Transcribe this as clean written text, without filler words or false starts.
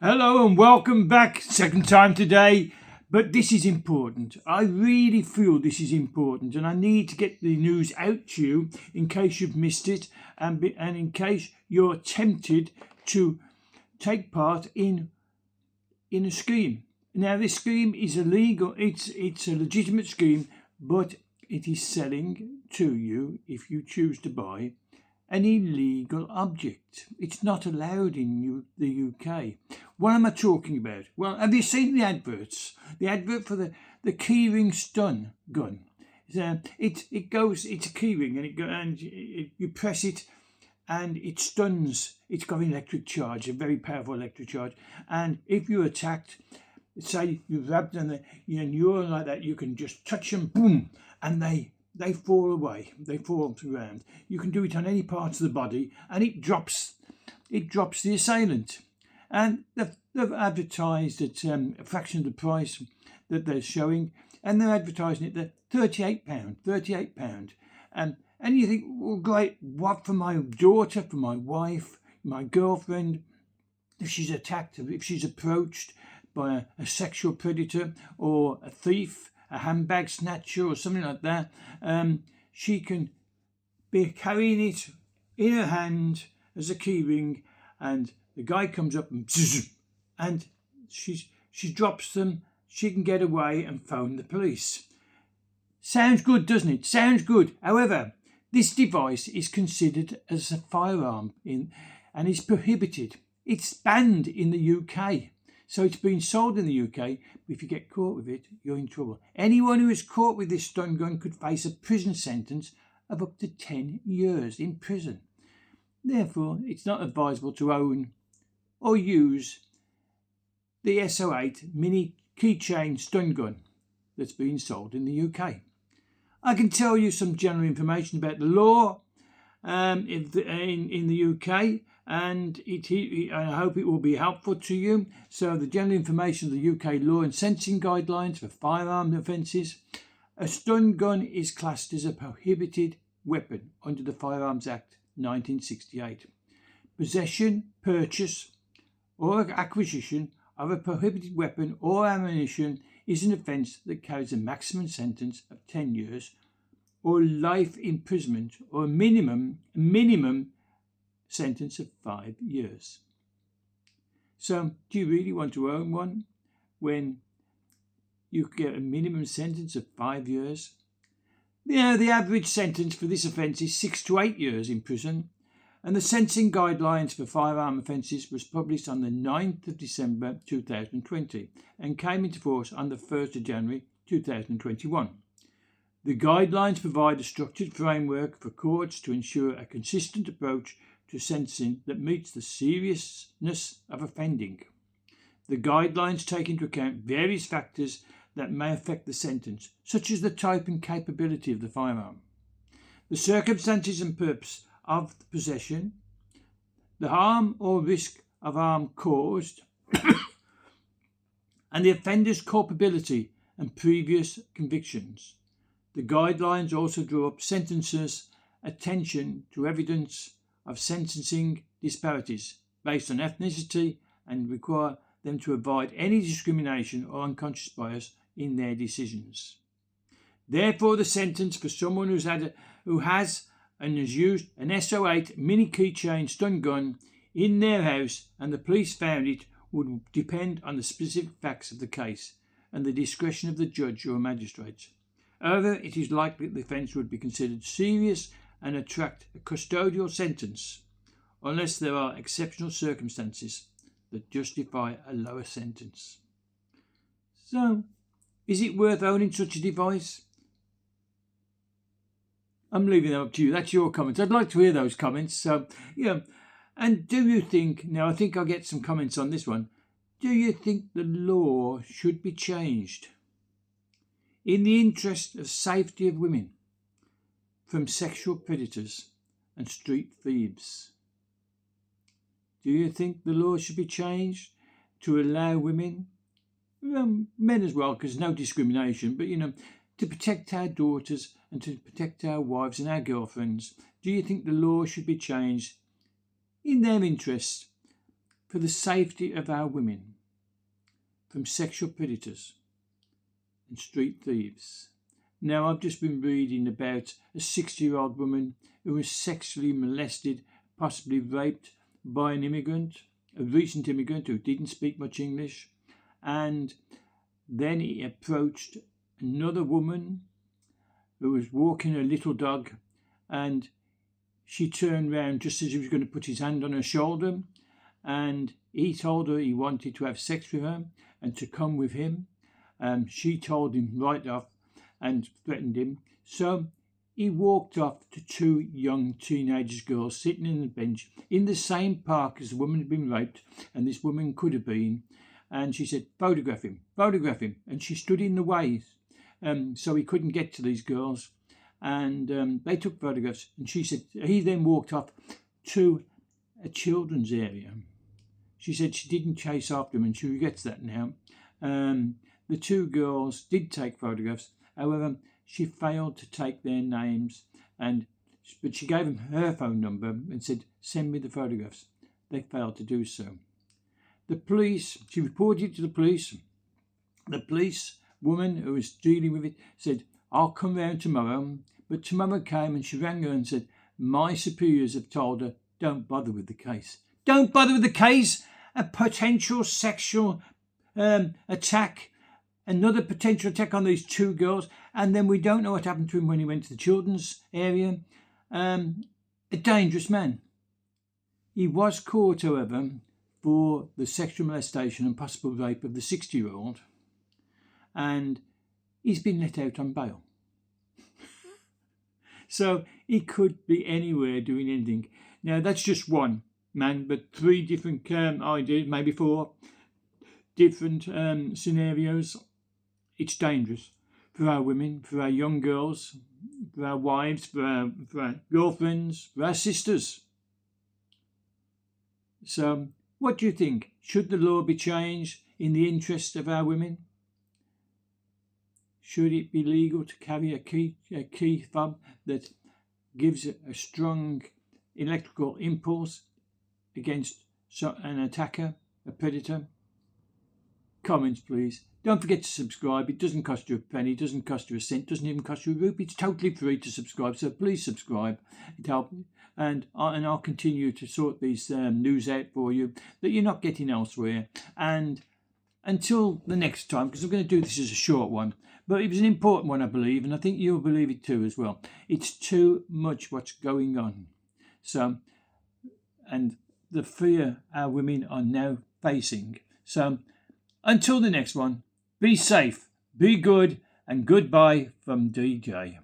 Hello and welcome back. Second time today, but this is important. I really feel this is important, and I need to get the news out to you in case you've missed it, and in case you're tempted to take part in a scheme. Now, this scheme is illegal. It's a legitimate scheme, but it is selling to you, if you choose to buy, an illegal object. It's not allowed in the UK. What am I talking about? Well, have you seen the adverts? The advert for the keyring stun gun. It's a keyring, and you press it and it stuns. It's got an electric charge, a very powerful electric charge. And if you're attacked, say you're grabbed and you're like that, you can just touch them, boom, and they fall away. They fall to the ground. You can do it on any part of the body, and it drops the assailant. And they've advertised at a fraction of the price that they're showing, and they're advertising it at £38. And you think, well, great, what for my daughter, for my wife, my girlfriend, if she's attacked, if she's approached by a sexual predator or a thief, a handbag snatcher or something like that, she can be carrying it in her hand as a keyring, and the guy comes up and she drops them. She can get away and phone the police. Sounds good, doesn't it? Sounds good. However, this device is considered as a firearm and is prohibited. It's banned in the UK. So it's been sold in the UK, but if you get caught with it, you're in trouble. Anyone who is caught with this stun gun could face a prison sentence of up to 10 years in prison. Therefore, it's not advisable to own or use the SO8 mini keychain stun gun that's being sold in the UK. I can tell you some general information about the law in the UK, and I hope it will be helpful to you. So the general information of the UK law and sentencing guidelines for firearm offences. A stun gun is classed as a prohibited weapon under the Firearms Act 1968. Possession, purchase or acquisition of a prohibited weapon or ammunition is an offence that carries a maximum sentence of 10 years or life imprisonment, or a minimum sentence of 5 years. So, do you really want to own one when you get a minimum sentence of 5 years? The average sentence for this offence is 6 to 8 years in prison, and the sentencing guidelines for firearm offences was published on the 9th of December 2020 and came into force on the 1st of January 2021. The guidelines provide a structured framework for courts to ensure a consistent approach to sentencing that meets the seriousness of offending. The guidelines take into account various factors that may affect the sentence, such as the type and capability of the firearm, the circumstances and purpose of the possession, the harm or risk of harm caused, and the offender's culpability and previous convictions. The guidelines also draw up sentencers' attention to evidence of sentencing disparities based on ethnicity and require them to avoid any discrimination or unconscious bias in their decisions. Therefore, the sentence for someone who has and has used an SO8 mini keychain stun gun in their house and the police found it would depend on the specific facts of the case and the discretion of the judge or magistrate. However, it is likely that the offence would be considered serious and attract a custodial sentence, unless there are exceptional circumstances that justify a lower sentence. So, is it worth owning such a device? I'm leaving that up to you. That's your comments. I'd like to hear those comments. So, and do you think, now I think I'll get some comments on this one, do you think the law should be changed in the interest of safety of women from sexual predators and street thieves? Do you think the law should be changed to allow women, men as well, because no discrimination, but to protect our daughters and to protect our wives and our girlfriends? Do you think the law should be changed in their interest for the safety of our women from sexual predators and street thieves. Now, I've just been reading about a 60-year-old woman who was sexually molested, possibly raped by an immigrant, a recent immigrant who didn't speak much English, and then he approached another woman who was walking her little dog, and she turned round just as he was going to put his hand on her shoulder, and he told her he wanted to have sex with her and to come with him. She told him right off and threatened him. So he walked off to two young teenage girls sitting in the bench in the same park as the woman had been raped, and this woman could have been. And she said, photograph him. And she stood in the way, so he couldn't get to these girls. And they took photographs. And she said, he then walked off to a children's area. She said she didn't chase after him, and she regrets that now. The two girls did take photographs. However, she failed to take their names, but she gave them her phone number and said, send me the photographs. They failed to do so. The police, she reported it to the police. The police woman who was dealing with it said, I'll come round tomorrow. But tomorrow came and she rang her and said, my superiors have told her, don't bother with the case. Don't bother with the case. A potential sexual attack. Another potential attack on these two girls. And then we don't know what happened to him when he went to the children's area. A dangerous man. He was caught, however, for the sexual molestation and possible rape of the 60-year-old. And he's been let out on bail. So he could be anywhere doing anything. Now, that's just one man, but three different ideas, maybe four different scenarios. It's dangerous for our women, for our young girls, for our wives, for our girlfriends, for our sisters. So, what do you think? Should the law be changed in the interest of our women? Should it be legal to carry a key fob that gives a strong electrical impulse against an attacker, a predator? Comments, please. Don't forget to subscribe. It doesn't cost you a penny, it doesn't cost you a cent, doesn't even cost you a rupee. It's totally free to subscribe, so please subscribe. It helps me. And I'll continue to sort these news out for you that you're not getting elsewhere. And until the next time, because I'm going to do this as a short one, but it was an important one, I believe, and I think you'll believe it too as well. It's too much what's going on. So, and the fear our women are now facing. So, until the next one, be safe, be good, and goodbye from DJ.